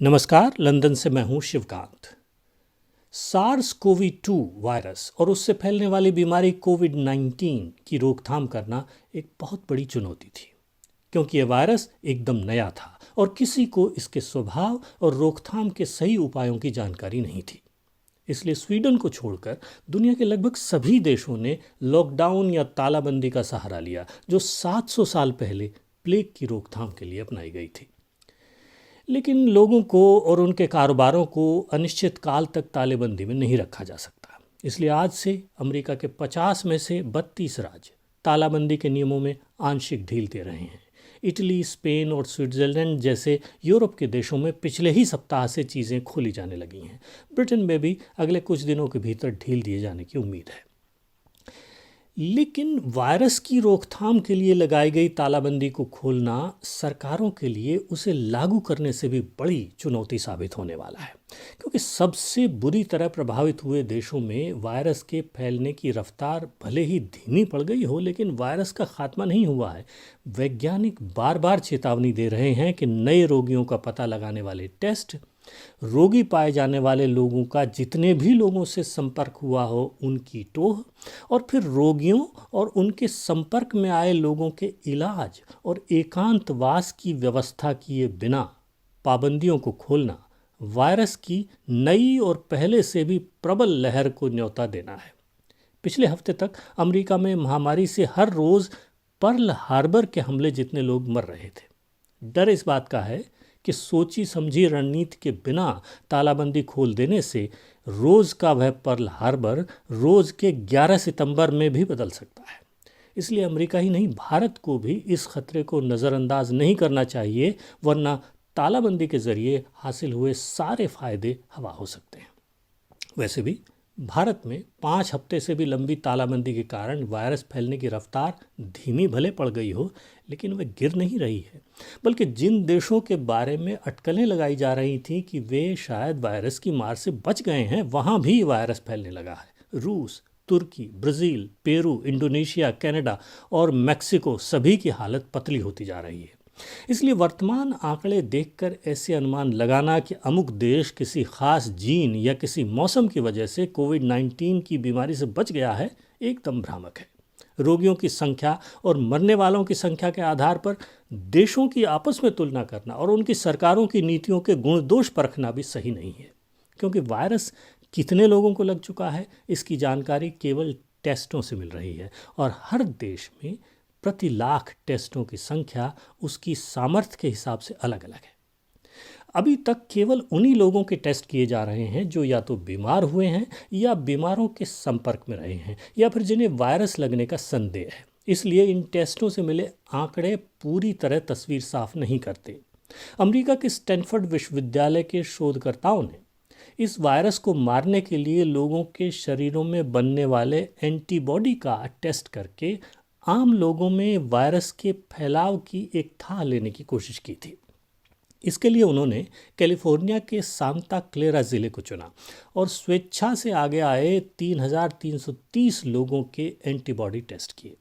नमस्कार। लंदन से मैं हूं शिवकांत। सार्स कोवी 2 वायरस और उससे फैलने वाली बीमारी कोविड-19 की रोकथाम करना एक बहुत बड़ी चुनौती थी, क्योंकि यह वायरस एकदम नया था और किसी को इसके स्वभाव और रोकथाम के सही उपायों की जानकारी नहीं थी। इसलिए स्वीडन को छोड़कर दुनिया के लगभग सभी देशों ने लॉकडाउन या तालाबंदी का सहारा लिया, जो 700 साल पहले प्लेग की रोकथाम के लिए अपनाई गई थी। लेकिन लोगों को और उनके कारोबारों को अनिश्चित काल तक तालेबंदी में नहीं रखा जा सकता। इसलिए आज से अमेरिका के 50 में से 32 राज्य तालाबंदी के नियमों में आंशिक ढील दे रहे हैं। इटली, स्पेन और स्विट्जरलैंड जैसे यूरोप के देशों में पिछले ही सप्ताह से चीज़ें खोली जाने लगी हैं। ब्रिटेन में भी अगले कुछ दिनों के भीतर ढील दिए जाने की उम्मीद है। लेकिन वायरस की रोकथाम के लिए लगाई गई तालाबंदी को खोलना सरकारों के लिए उसे लागू करने से भी बड़ी चुनौती साबित होने वाला है, क्योंकि सबसे बुरी तरह प्रभावित हुए देशों में वायरस के फैलने की रफ्तार भले ही धीमी पड़ गई हो, लेकिन वायरस का खात्मा नहीं हुआ है। वैज्ञानिक बार बार चेतावनी दे रहे हैं कि नए रोगियों का पता लगाने वाले टेस्ट, रोगी पाए जाने वाले लोगों का जितने भी लोगों से संपर्क हुआ हो उनकी टोह, और फिर रोगियों और उनके संपर्क में आए लोगों के इलाज और एकांतवास की व्यवस्था किए बिना पाबंदियों को खोलना वायरस की नई और पहले से भी प्रबल लहर को न्योता देना है। पिछले हफ्ते तक अमेरिका में महामारी से हर रोज पर्ल हार्बर के हमले जितने लोग मर रहे थे। डर इस बात का है कि सोची समझी रणनीति के बिना तालाबंदी खोल देने से रोज का वह पर्ल हार्बर रोज के 11 सितंबर में भी बदल सकता है। इसलिए अमेरिका ही नहीं, भारत को भी इस खतरे को नज़रअंदाज नहीं करना चाहिए, वरना तालाबंदी के जरिए हासिल हुए सारे फायदे हवा हो सकते हैं। वैसे भी भारत में 5 हफ्ते से भी लंबी तालाबंदी के कारण वायरस फैलने की रफ्तार धीमी भले पड़ गई हो, लेकिन वह गिर नहीं रही है। बल्कि जिन देशों के बारे में अटकलें लगाई जा रही थीं कि वे शायद वायरस की मार से बच गए हैं, वहाँ भी वायरस फैलने लगा है। रूस, तुर्की, ब्राज़ील, पेरू, इंडोनेशिया, कनाडा और मेक्सिको सभी की हालत पतली होती जा रही है। इसलिए वर्तमान आंकड़े देखकर ऐसे अनुमान लगाना कि अमुक देश किसी खास जीन या किसी मौसम की वजह से कोविड-19 की बीमारी से बच गया है, एकदम भ्रामक है। रोगियों की संख्या और मरने वालों की संख्या के आधार पर देशों की आपस में तुलना करना और उनकी सरकारों की नीतियों के गुण दोष परखना भी सही नहीं है, क्योंकि वायरस कितने लोगों को लग चुका है इसकी जानकारी केवल टेस्टों से मिल रही है, और हर देश में प्रति लाख टेस्टों की संख्या उसकी सामर्थ्य के हिसाब से अलग अलग है। अभी तक केवल उन्हीं लोगों के टेस्ट किए जा रहे हैं जो या तो बीमार हुए हैं या बीमारों के संपर्क में रहे हैं या फिर जिन्हें वायरस लगने का संदेह है। इसलिए इन टेस्टों से मिले आंकड़े पूरी तरह तस्वीर साफ नहीं करते। अमेरिका के स्टैनफोर्ड विश्वविद्यालय के शोधकर्ताओं ने इस वायरस को मारने के लिए लोगों के शरीरों में बनने वाले एंटीबॉडी का टेस्ट करके आम लोगों में वायरस के फैलाव की एक थाह लेने की कोशिश की थी। इसके लिए उन्होंने कैलिफोर्निया के सांता क्लेरा ज़िले को चुना और स्वेच्छा से आगे आए 3,330 लोगों के एंटीबॉडी टेस्ट किए।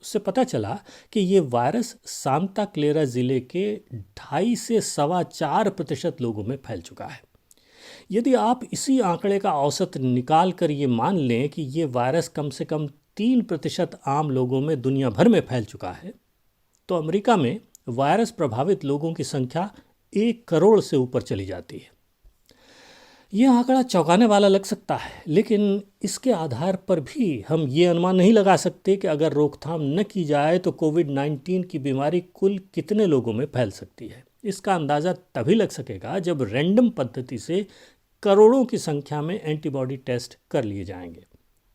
उससे पता चला कि ये वायरस सांता क्लेरा ज़िले के 2.5 से 4.25% लोगों में फैल चुका है। यदि आप इसी आंकड़े का औसत निकाल कर ये मान लें कि ये वायरस कम से कम 3% आम लोगों में दुनिया भर में फैल चुका है, तो अमेरिका में वायरस प्रभावित लोगों की संख्या 1 करोड़ से ऊपर चली जाती है। यह आंकड़ा चौंकाने वाला लग सकता है, लेकिन इसके आधार पर भी हम ये अनुमान नहीं लगा सकते कि अगर रोकथाम न की जाए तो कोविड-19 की बीमारी कुल कितने लोगों में फैल सकती है। इसका अंदाज़ा तभी लग सकेगा जब रैंडम पद्धति से करोड़ों की संख्या में एंटीबॉडी टेस्ट कर लिए जाएंगे।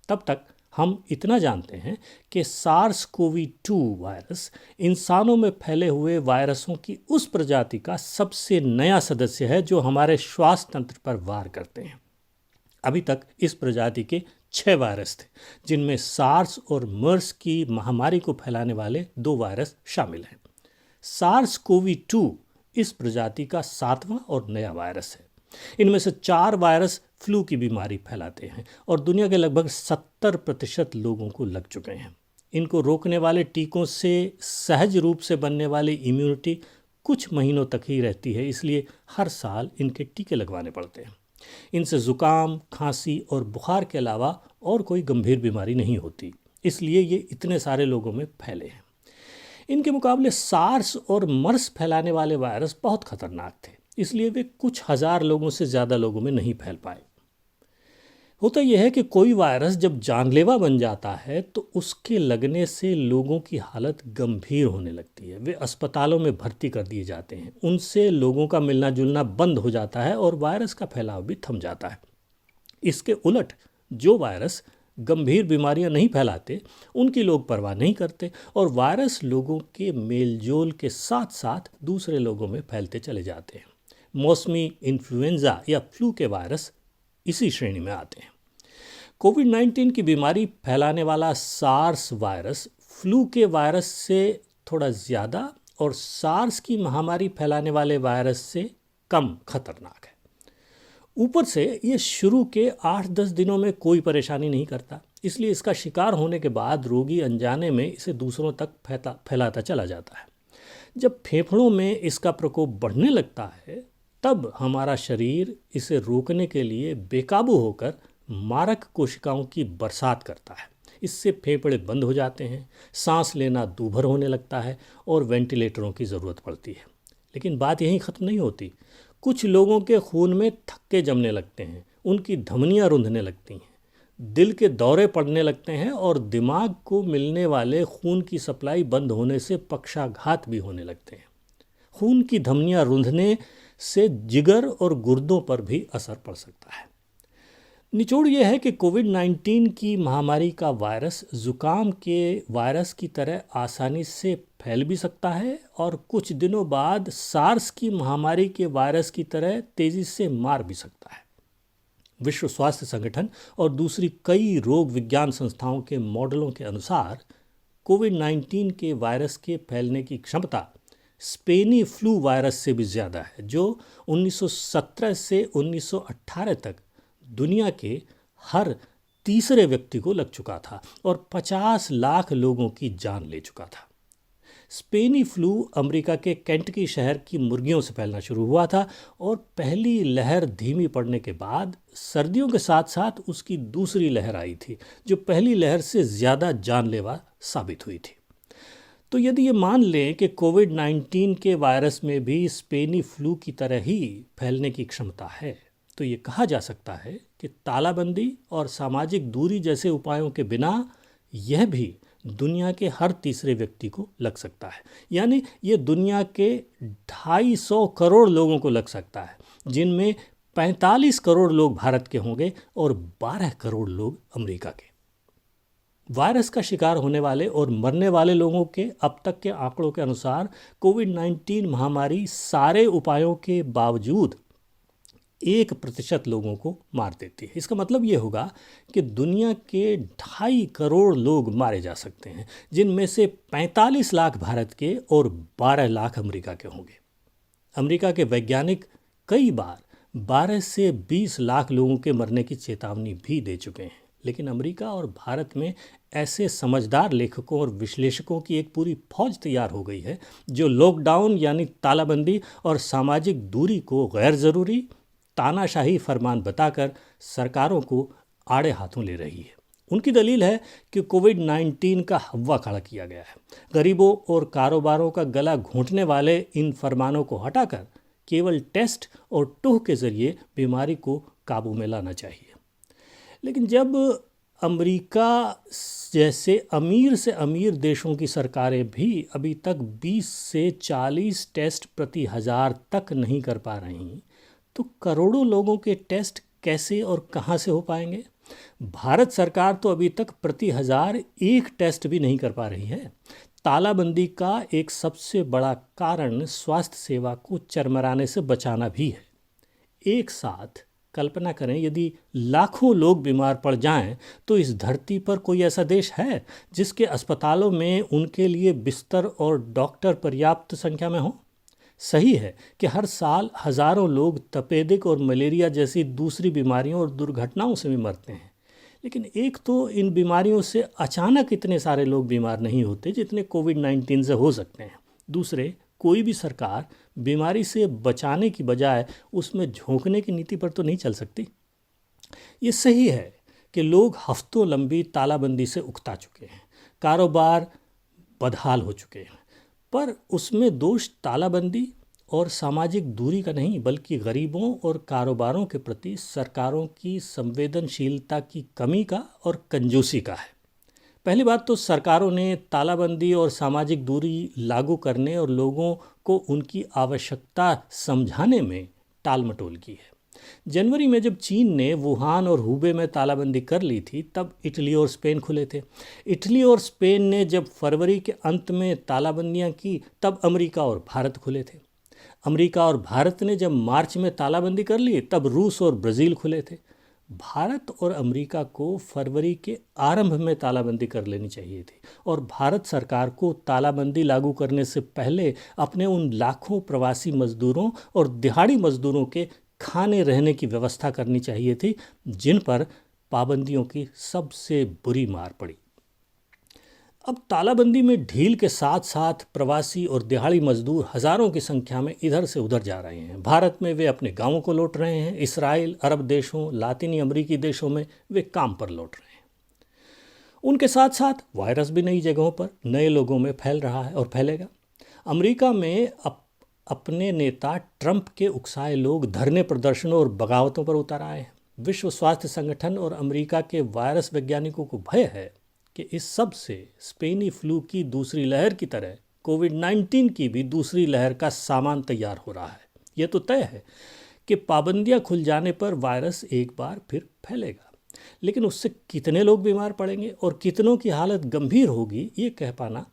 तब तक हम इतना जानते हैं कि सार्स कोवी 2 वायरस इंसानों में फैले हुए वायरसों की उस प्रजाति का सबसे नया सदस्य है जो हमारे श्वास तंत्र पर वार करते हैं। अभी तक इस प्रजाति के 6 वायरस थे, जिनमें सार्स और मर्स की महामारी को फैलाने वाले 2 वायरस शामिल हैं। सार्स कोवी 2 इस प्रजाति का 7वां और नया वायरस है। इनमें से 4 वायरस फ्लू की बीमारी फैलाते हैं और दुनिया के लगभग 70% लोगों को लग चुके हैं। इनको रोकने वाले टीकों से सहज रूप से बनने वाली इम्यूनिटी कुछ महीनों तक ही रहती है, इसलिए हर साल इनके टीके लगवाने पड़ते हैं। इनसे ज़ुकाम, खांसी और बुखार के अलावा और कोई गंभीर बीमारी नहीं होती, इसलिए ये इतने सारे लोगों में फैले हैं। इनके मुकाबले सार्स और मर्स फैलाने वाले वायरस बहुत खतरनाक थे, इसलिए वे कुछ हजार लोगों से ज़्यादा लोगों में नहीं फैल पाए। होता यह है कि कोई वायरस जब जानलेवा बन जाता है तो उसके लगने से लोगों की हालत गंभीर होने लगती है। वे अस्पतालों में भर्ती कर दिए जाते हैं, उनसे लोगों का मिलना जुलना बंद हो जाता है और वायरस का फैलाव भी थम जाता है। इसके उलट जो वायरस गंभीर बीमारियां नहीं फैलाते उनकी लोग परवाह नहीं करते और वायरस लोगों के मेलजोल के साथ साथ दूसरे लोगों में फैलते चले जाते हैं। मौसमी इन्फ्लुएंजा या फ्लू के वायरस इसी श्रेणी में आते हैं। कोविड-19 की बीमारी फैलाने वाला सार्स वायरस फ्लू के वायरस से थोड़ा ज़्यादा और सार्स की महामारी फैलाने वाले वायरस से कम खतरनाक है। ऊपर से ये शुरू के 8-10 दिनों में कोई परेशानी नहीं करता, इसलिए इसका शिकार होने के बाद रोगी अनजाने में इसे दूसरों तक फैलाता चला जाता है। जब फेफड़ों में इसका प्रकोप बढ़ने लगता है तब हमारा शरीर इसे रोकने के लिए बेकाबू होकर मारक कोशिकाओं की बरसात करता है। इससे फेफड़े बंद हो जाते हैं, सांस लेना दूभर होने लगता है और वेंटिलेटरों की ज़रूरत पड़ती है। लेकिन बात यहीं ख़त्म नहीं होती। कुछ लोगों के खून में थक्के जमने लगते हैं, उनकी धमनियाँ रुंधने लगती हैं, दिल के दौरे पड़ने लगते हैं और दिमाग को मिलने वाले खून की सप्लाई बंद होने से पक्षाघात भी होने लगते हैं। खून की धमनियाँ रुंधने से जिगर और गुर्दों पर भी असर पड़ सकता है। निचोड़ यह है कि कोविड-19 की महामारी का वायरस जुकाम के वायरस की तरह आसानी से फैल भी सकता है और कुछ दिनों बाद सार्स की महामारी के वायरस की तरह तेज़ी से मार भी सकता है। विश्व स्वास्थ्य संगठन और दूसरी कई रोग विज्ञान संस्थाओं के मॉडलों के अनुसार कोविड-19 के वायरस के फैलने की क्षमता स्पेनी फ्लू वायरस से भी ज़्यादा है, जो 1917 से 1918 तक दुनिया के हर तीसरे व्यक्ति को लग चुका था और 50 लाख लोगों की जान ले चुका था। स्पेनी फ्लू अमेरिका के केंटकी शहर की मुर्गियों से फैलना शुरू हुआ था और पहली लहर धीमी पड़ने के बाद सर्दियों के साथ साथ उसकी दूसरी लहर आई थी, जो पहली लहर से ज़्यादा जानलेवा साबित हुई थी। तो यदि ये मान लें कि कोविड-19 के वायरस में भी स्पेनी फ्लू की तरह ही फैलने की क्षमता है, तो ये कहा जा सकता है कि तालाबंदी और सामाजिक दूरी जैसे उपायों के बिना यह भी दुनिया के हर तीसरे व्यक्ति को लग सकता है। यानी ये दुनिया के 250 करोड़ लोगों को लग सकता है, जिनमें 45 करोड़ लोग भारत के होंगे और 12 करोड़ लोग अमेरिका के। वायरस का शिकार होने वाले और मरने वाले लोगों के अब तक के आंकड़ों के अनुसार कोविड-19 महामारी सारे उपायों के बावजूद 1% लोगों को मार देती है। इसका मतलब ये होगा कि दुनिया के 2.5 करोड़ लोग मारे जा सकते हैं, जिनमें से 45 लाख भारत के और 12 लाख अमेरिका के होंगे। अमेरिका के वैज्ञानिक कई बार 12 से 20 लाख लोगों के मरने की चेतावनी भी दे चुके हैं, लेकिन अमेरिका और भारत में ऐसे समझदार लेखकों और विश्लेषकों की एक पूरी फौज तैयार हो गई है, जो लॉकडाउन यानी तालाबंदी और सामाजिक दूरी को गैर ज़रूरी तानाशाही फरमान बताकर सरकारों को आड़े हाथों ले रही है। उनकी दलील है कि कोविड-19 का हव्वा खड़ा किया गया है। गरीबों और कारोबारों का गला घोंटने वाले इन फरमानों को हटाकर केवल टेस्ट और टूह के जरिए बीमारी को काबू में लाना चाहिए। लेकिन जब अमेरिका जैसे अमीर से अमीर देशों की सरकारें भी अभी तक 20 से 40 टेस्ट प्रति हज़ार तक नहीं कर पा रही, तो करोड़ों लोगों के टेस्ट कैसे और कहां से हो पाएंगे? भारत सरकार तो अभी तक प्रति हज़ार 1 टेस्ट भी नहीं कर पा रही है। तालाबंदी का एक सबसे बड़ा कारण स्वास्थ्य सेवा को चरमराने से बचाना भी है। एक साथ कल्पना करें, यदि लाखों लोग बीमार पड़ जाएं, तो इस धरती पर कोई ऐसा देश है जिसके अस्पतालों में उनके लिए बिस्तर और डॉक्टर पर्याप्त संख्या में हों? सही है कि हर साल हज़ारों लोग तपेदिक और मलेरिया जैसी दूसरी बीमारियों और दुर्घटनाओं से भी मरते हैं, लेकिन एक तो इन बीमारियों से अचानक इतने सारे लोग बीमार नहीं होते जितने कोविड-19 से हो सकते हैं। दूसरे, कोई भी सरकार बीमारी से बचाने की बजाय उसमें झोंकने की नीति पर तो नहीं चल सकती। ये सही है कि लोग हफ्तों लंबी तालाबंदी से उकता चुके हैं, कारोबार बदहाल हो चुके हैं, पर उसमें दोष तालाबंदी और सामाजिक दूरी का नहीं बल्कि गरीबों और कारोबारों के प्रति सरकारों की संवेदनशीलता की कमी का और कंजूसी का है। पहली बात तो सरकारों ने तालाबंदी और सामाजिक दूरी लागू करने और लोगों को उनकी आवश्यकता समझाने में टालमटोल की है। जनवरी में जब चीन ने वुहान और हुबे में तालाबंदी कर ली थी तब इटली और स्पेन खुले थे। इटली और स्पेन ने जब फरवरी के अंत में तालाबंदियां की तब अमेरिका और भारत खुले थे। अमेरिका और भारत ने जब मार्च में तालाबंदी कर ली तब रूस और ब्राज़ील खुले थे। भारत और अमेरिका को फरवरी के आरंभ में तालाबंदी कर लेनी चाहिए थी और भारत सरकार को तालाबंदी लागू करने से पहले अपने उन लाखों प्रवासी मजदूरों और दिहाड़ी मजदूरों के खाने रहने की व्यवस्था करनी चाहिए थी जिन पर पाबंदियों की सबसे बुरी मार पड़ी। अब तालाबंदी में ढील के साथ साथ प्रवासी और दिहाड़ी मजदूर हज़ारों की संख्या में इधर से उधर जा रहे हैं। भारत में वे अपने गांवों को लौट रहे हैं, इसराइल, अरब देशों, लातिनी अमरीकी देशों में वे काम पर लौट रहे हैं। उनके साथ साथ वायरस भी नई जगहों पर नए लोगों में फैल रहा है और फैलेगा। अमेरिका में अपने नेता ट्रंप के उकसाए लोग धरने, प्रदर्शनों और बगावतों पर उतर आए हैं। विश्व स्वास्थ्य संगठन और अमेरिका के वायरस वैज्ञानिकों को भय है कि इस सब से स्पेनी फ्लू की दूसरी लहर की तरह कोविड-19 की भी दूसरी लहर का सामान तैयार हो रहा है। यह तो तय है कि पाबंदियां खुल जाने पर वायरस एक बार फिर फैलेगा, लेकिन उससे कितने लोग बीमार पड़ेंगे और कितनों की हालत गंभीर होगी ये कह पाना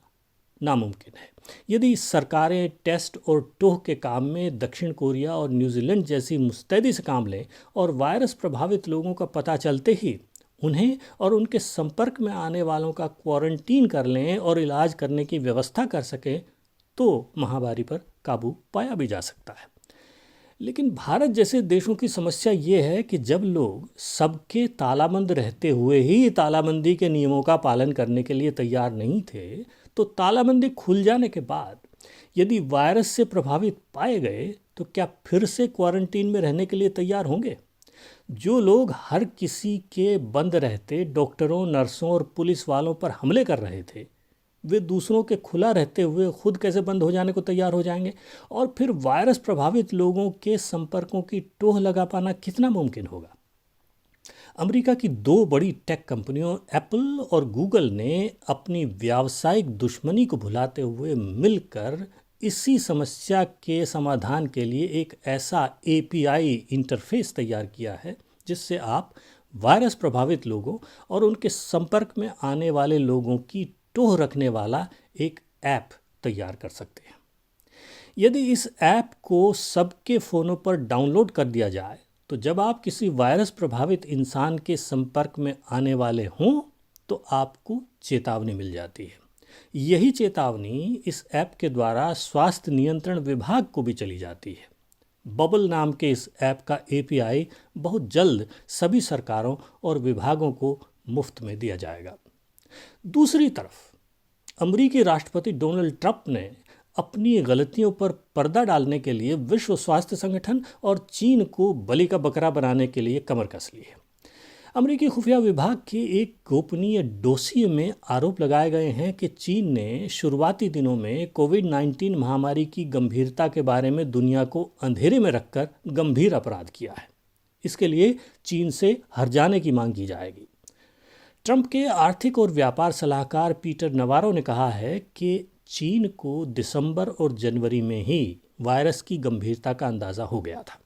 नामुमकिन है। यदि सरकारें टेस्ट और टोह के काम में दक्षिण कोरिया और न्यूजीलैंड जैसी मुस्तैदी से काम लें और वायरस प्रभावित लोगों का पता चलते ही उन्हें और उनके संपर्क में आने वालों का क्वारंटीन कर लें और इलाज करने की व्यवस्था कर सकें तो महामारी पर काबू पाया भी जा सकता है। लेकिन भारत जैसे देशों की समस्या ये है कि जब लोग सबके तालाबंद रहते हुए ही तालाबंदी के नियमों का पालन करने के लिए तैयार नहीं थे तो तालाबंदी खुल जाने के बाद यदि वायरस से प्रभावित पाए गए तो क्या फिर से क्वारंटीन में रहने के लिए तैयार होंगे? जो लोग हर किसी के बंद रहते डॉक्टरों, नर्सों और पुलिस वालों पर हमले कर रहे थे वे दूसरों के खुला रहते हुए खुद कैसे बंद हो जाने को तैयार हो जाएंगे? और फिर वायरस प्रभावित लोगों के संपर्कों की टोह लगा पाना कितना मुमकिन होगा? अमेरिका की दो बड़ी टेक कंपनियों एप्पल और गूगल ने अपनी व्यावसायिक दुश्मनी को भुलाते हुए मिलकर इसी समस्या के समाधान के लिए एक ऐसा एपीआई इंटरफेस तैयार किया है जिससे आप वायरस प्रभावित लोगों और उनके संपर्क में आने वाले लोगों की टोह रखने वाला एक ऐप तैयार कर सकते हैं। यदि इस ऐप को सबके फ़ोनों पर डाउनलोड कर दिया जाए तो जब आप किसी वायरस प्रभावित इंसान के संपर्क में आने वाले हों तो आपको चेतावनी मिल जाती है। यही चेतावनी इस ऐप के द्वारा स्वास्थ्य नियंत्रण विभाग को भी चली जाती है। बबल नाम के इस ऐप का एपीआई बहुत जल्द सभी सरकारों और विभागों को मुफ्त में दिया जाएगा। दूसरी तरफ अमेरिकी राष्ट्रपति डोनाल्ड ट्रंप ने अपनी गलतियों पर पर्दा डालने के लिए विश्व स्वास्थ्य संगठन और चीन को बलि का बकरा बनाने के लिए कमर कस ली है। अमेरिकी खुफिया विभाग के एक गोपनीय डोसिए में आरोप लगाए गए हैं कि चीन ने शुरुआती दिनों में कोविड-19 महामारी की गंभीरता के बारे में दुनिया को अंधेरे में रखकर गंभीर अपराध किया है। इसके लिए चीन से हट जाने की मांग की जाएगी। ट्रंप के आर्थिक और व्यापार सलाहकार पीटर नवारो ने कहा है कि चीन को दिसंबर और जनवरी में ही वायरस की गंभीरता का अंदाज़ा हो गया था,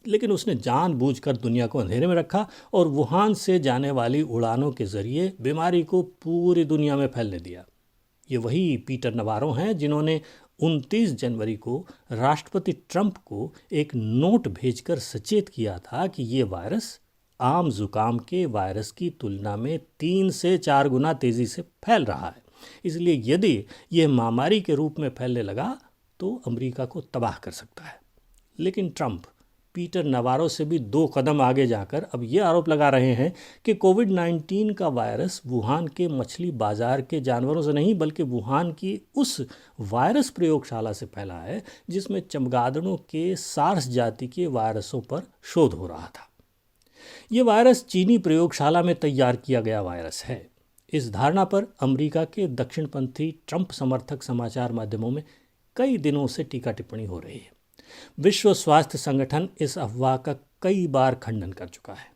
लेकिन उसने जानबूझकर दुनिया को अंधेरे में रखा और वुहान से जाने वाली उड़ानों के जरिए बीमारी को पूरी दुनिया में फैलने दिया। ये वही पीटर नवारो हैं जिन्होंने 29 जनवरी को राष्ट्रपति ट्रंप को एक नोट भेजकर सचेत किया था कि ये वायरस आम जुकाम के वायरस की तुलना में 3 से 4 गुना तेज़ी से फैल रहा है, इसलिए यदि यह महामारी के रूप में फैलने लगा तो अमेरिका को तबाह कर सकता है। लेकिन ट्रंप पीटर नवारो से भी 2 कदम आगे जाकर अब ये आरोप लगा रहे हैं कि कोविड-19 का वायरस वुहान के मछली बाजार के जानवरों से नहीं बल्कि वुहान की उस वायरस प्रयोगशाला से फैला है जिसमें चमगादड़ों के सार्स जाति के वायरसों पर शोध हो रहा था। ये वायरस चीनी प्रयोगशाला में तैयार किया गया वायरस है। इस धारणा पर अमेरिका के दक्षिणपंथी ट्रंप समर्थक समाचार माध्यमों में कई दिनों से टीका टिप्पणी हो रही है। विश्व स्वास्थ्य संगठन इस अफवाह का कई बार खंडन कर चुका है।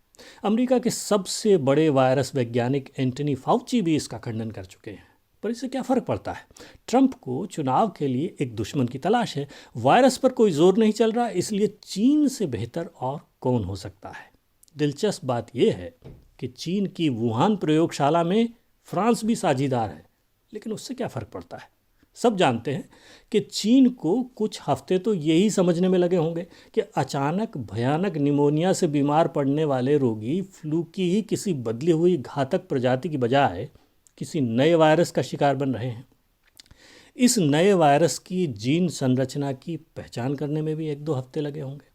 अमेरिका के सबसे बड़े वायरस वैज्ञानिक एंटनी फाउची भी इसका खंडन कर चुके हैं। पर इससे क्या फ़र्क पड़ता है? ट्रंप को चुनाव के लिए एक दुश्मन की तलाश है। वायरस पर कोई जोर नहीं चल रहा, इसलिए चीन से बेहतर और कौन हो सकता है? दिलचस्प बात यह है कि चीन की वुहान प्रयोगशाला में फ्रांस भी साझीदार है, लेकिन उससे क्या फ़र्क पड़ता है? सब जानते हैं कि चीन को कुछ हफ्ते तो यही समझने में लगे होंगे कि अचानक भयानक निमोनिया से बीमार पड़ने वाले रोगी फ्लू की ही किसी बदली हुई घातक प्रजाति की बजाय किसी नए वायरस का शिकार बन रहे हैं। इस नए वायरस की जीन संरचना की पहचान करने में भी 1-2 हफ्ते लगे होंगे।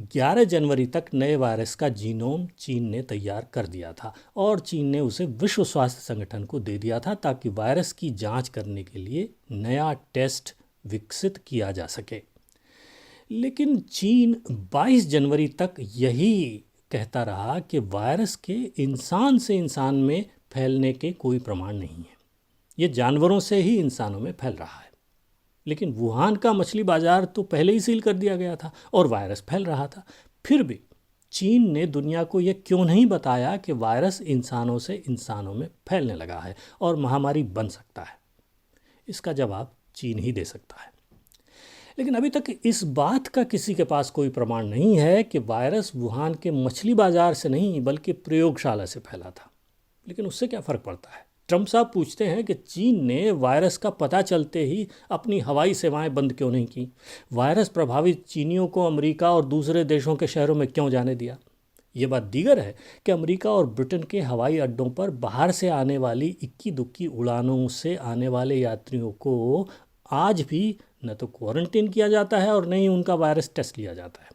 11 जनवरी तक नए वायरस का जीनोम चीन ने तैयार कर दिया था और चीन ने उसे विश्व स्वास्थ्य संगठन को दे दिया था ताकि वायरस की जांच करने के लिए नया टेस्ट विकसित किया जा सके। लेकिन चीन 22 जनवरी तक यही कहता रहा कि वायरस के इंसान से इंसान में फैलने के कोई प्रमाण नहीं है, ये जानवरों से ही इंसानों में फैल रहा है। लेकिन वुहान का मछली बाजार तो पहले ही सील कर दिया गया था और वायरस फैल रहा था। फिर भी चीन ने दुनिया को यह क्यों नहीं बताया कि वायरस इंसानों से इंसानों में फैलने लगा है और महामारी बन सकता है? इसका जवाब चीन ही दे सकता है। लेकिन अभी तक इस बात का किसी के पास कोई प्रमाण नहीं है कि वायरस वुहान के मछली बाजार से नहीं बल्कि प्रयोगशाला से फैला था। लेकिन उससे क्या फ़र्क पड़ता है? ट्रंप साहब पूछते हैं कि चीन ने वायरस का पता चलते ही अपनी हवाई सेवाएं बंद क्यों नहीं की? वायरस प्रभावित चीनियों को अमेरिका और दूसरे देशों के शहरों में क्यों जाने दिया? ये बात दीगर है कि अमेरिका और ब्रिटेन के हवाई अड्डों पर बाहर से आने वाली इक्की दुक्की उड़ानों से आने वाले यात्रियों को आज भी न तो क्वारंटीन किया जाता है और न ही उनका वायरस टेस्ट लिया जाता है।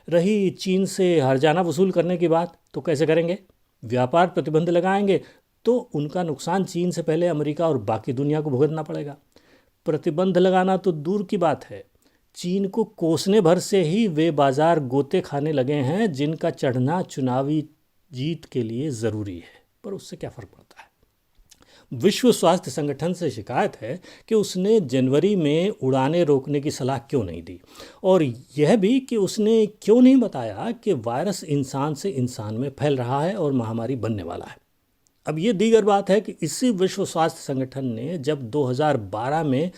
रही चीन से हर्जाना वसूल करने की बात, तो कैसे करेंगे? व्यापार प्रतिबंध लगाएंगे तो उनका नुकसान चीन से पहले अमेरिका और बाकी दुनिया को भुगतना पड़ेगा। प्रतिबंध लगाना तो दूर की बात है, चीन को कोसने भर से ही वे बाजार गोते खाने लगे हैं जिनका चढ़ना चुनावी जीत के लिए ज़रूरी है। पर उससे क्या फ़र्क पड़ता है? विश्व स्वास्थ्य संगठन से शिकायत है कि उसने जनवरी में उड़ानें रोकने की सलाह क्यों नहीं दी और यह भी कि उसने क्यों नहीं बताया कि वायरस इंसान से इंसान में फैल रहा है और महामारी बनने वाला है। अब ये दीगर बात है कि इसी विश्व स्वास्थ्य संगठन ने जब 2012 में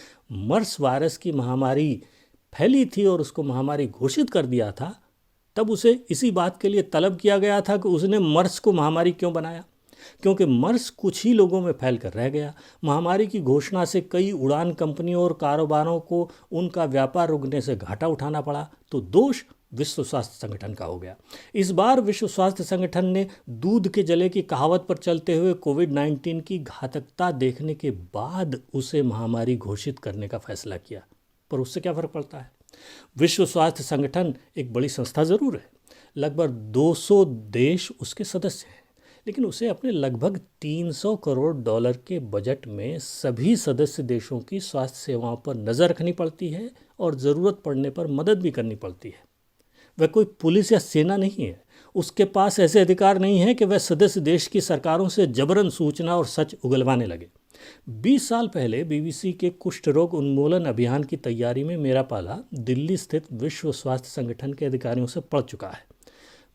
मर्स वायरस की महामारी फैली थी और उसको महामारी घोषित कर दिया था, तब उसे इसी बात के लिए तलब किया गया था कि उसने मर्स को महामारी क्यों बनाया, क्योंकि मर्स कुछ ही लोगों में फैल कर रह गया। महामारी की घोषणा से कई उड़ान कंपनियों और कारोबारों को उनका व्यापार रुकने से घाटा उठाना पड़ा, तो दोष विश्व स्वास्थ्य संगठन का हो गया। इस बार विश्व स्वास्थ्य संगठन ने दूध के जले की कहावत पर चलते हुए कोविड-19 की घातकता देखने के बाद उसे महामारी घोषित करने का फैसला किया। पर उससे क्या फ़र्क पड़ता है? विश्व स्वास्थ्य संगठन एक बड़ी संस्था ज़रूर है, लगभग 200 देश उसके सदस्य हैं, लेकिन उसे अपने लगभग $300 करोड़ के बजट में सभी सदस्य देशों की स्वास्थ्य सेवाओं पर नज़र रखनी पड़ती है और ज़रूरत पड़ने पर मदद भी करनी पड़ती है। वह कोई पुलिस या सेना नहीं है। उसके पास ऐसे अधिकार नहीं है कि वह सदस्य देश की सरकारों से जबरन सूचना और सच उगलवाने लगे। 20 साल पहले बीबीसी के कुष्ठ रोग उन्मूलन अभियान की तैयारी में मेरा पाला दिल्ली स्थित विश्व स्वास्थ्य संगठन के अधिकारियों से पड़ चुका है।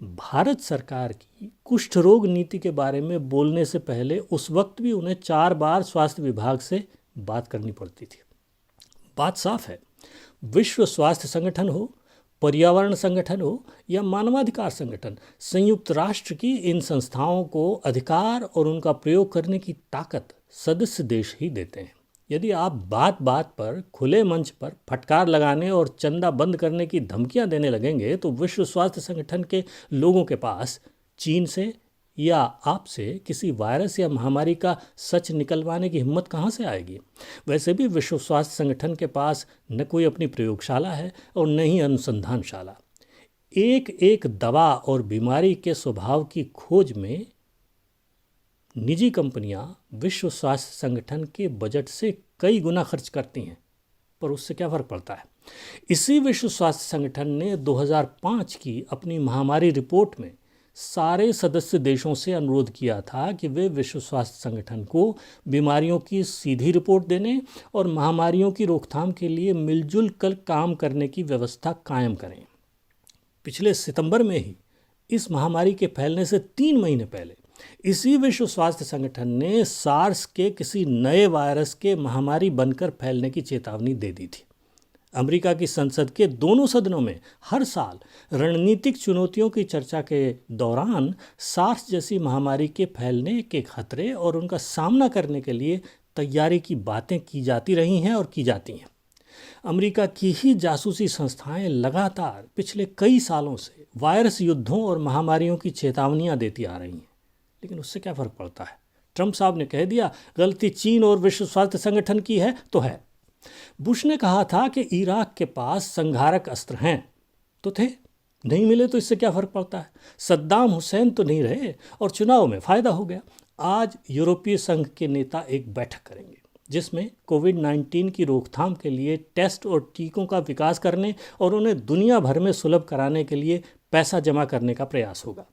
भारत सरकार की कुष्ठ रोग नीति के बारे में बोलने से पहले उस वक्त भी उन्हें 4 बार स्वास्थ्य विभाग से बात करनी पड़ती थी। बात साफ है, विश्व स्वास्थ्य संगठन हो, पर्यावरण संगठन हो या मानवाधिकार संगठन, संयुक्त राष्ट्र की इन संस्थाओं को अधिकार और उनका प्रयोग करने की ताकत सदस्य देश ही देते हैं। यदि आप बात बात पर खुले मंच पर फटकार लगाने और चंदा बंद करने की धमकियां देने लगेंगे तो विश्व स्वास्थ्य संगठन के लोगों के पास चीन से या आपसे किसी वायरस या महामारी का सच निकलवाने की हिम्मत कहाँ से आएगी? वैसे भी विश्व स्वास्थ्य संगठन के पास न कोई अपनी प्रयोगशाला है और न ही अनुसंधानशाला। एक एक दवा और बीमारी के स्वभाव की खोज में निजी कंपनियां विश्व स्वास्थ्य संगठन के बजट से कई गुना खर्च करती हैं, पर उससे क्या फ़र्क पड़ता है? इसी विश्व स्वास्थ्य संगठन ने 2005 की अपनी महामारी रिपोर्ट में सारे सदस्य देशों से अनुरोध किया था कि वे विश्व स्वास्थ्य संगठन को बीमारियों की सीधी रिपोर्ट देने और महामारियों की रोकथाम के लिए मिलजुल कर काम करने की व्यवस्था कायम करें। पिछले सितंबर में ही इस महामारी के फैलने से 3 महीने पहले इसी विश्व स्वास्थ्य संगठन ने सार्स के किसी नए वायरस के महामारी बनकर फैलने की चेतावनी दे दी थी। अमेरिका की संसद के दोनों सदनों में हर साल रणनीतिक चुनौतियों की चर्चा के दौरान सार्स जैसी महामारी के फैलने के खतरे और उनका सामना करने के लिए तैयारी की बातें की जाती रही हैं और की जाती हैं। अमेरिका की ही जासूसी संस्थाएं लगातार पिछले कई सालों से वायरस युद्धों और महामारियों की चेतावनियां देती आ रही हैं, लेकिन उससे क्या फ़र्क पड़ता है? ट्रंप साहब ने कह दिया गलती चीन और विश्व स्वास्थ्य संगठन की है तो है। बुश ने कहा था कि इराक के पास संहारक अस्त्र हैं तो थे, नहीं मिले तो इससे क्या फ़र्क पड़ता है? सद्दाम हुसैन तो नहीं रहे और चुनाव में फ़ायदा हो गया। आज यूरोपीय संघ के नेता एक बैठक करेंगे जिसमें कोविड-19 की रोकथाम के लिए टेस्ट और टीकों का विकास करने और उन्हें दुनिया भर में सुलभ कराने के लिए पैसा जमा करने का प्रयास होगा।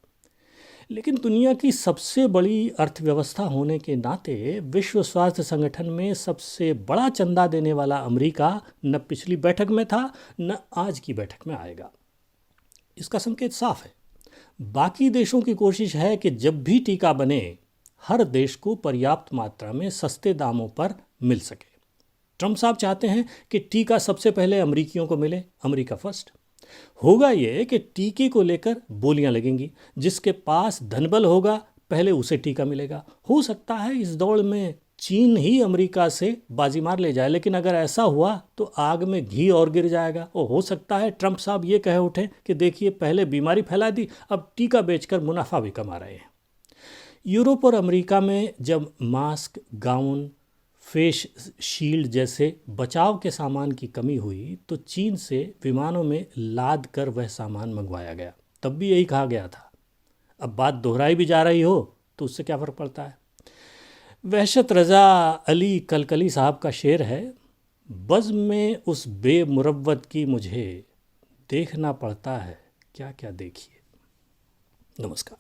लेकिन दुनिया की सबसे बड़ी अर्थव्यवस्था होने के नाते विश्व स्वास्थ्य संगठन में सबसे बड़ा चंदा देने वाला अमेरिका न पिछली बैठक में था न आज की बैठक में आएगा। इसका संकेत साफ है। बाकी देशों की कोशिश है कि जब भी टीका बने हर देश को पर्याप्त मात्रा में सस्ते दामों पर मिल सके। ट्रंप साहब चाहते हैं कि टीका सबसे पहले अमेरिकियों को मिले, अमेरिका फर्स्ट। होगा ये कि टीके को लेकर बोलियां लगेंगी, जिसके पास धनबल होगा पहले उसे टीका मिलेगा। हो सकता है इस दौड़ में चीन ही अमेरिका से बाजी मार ले जाए, लेकिन अगर ऐसा हुआ तो आग में घी और गिर जाएगा। और हो सकता है ट्रंप साहब ये कह उठें कि देखिए पहले बीमारी फैला दी, अब टीका बेचकर मुनाफा भी कमा रहे हैं। यूरोप और अमेरिका में जब मास्क, गाउन, फेस शील्ड जैसे बचाव के सामान की कमी हुई तो चीन से विमानों में लाद कर वह सामान मंगवाया गया। तब भी यही कहा गया था। अब बात दोहराई भी जा रही हो तो उससे क्या फ़र्क पड़ता है? वहशत रज़ा अली कलकली साहब का शेर है, बज़्म में उस बेमुरव्वत की मुझे देखना पड़ता है क्या क्या देखिए। नमस्कार।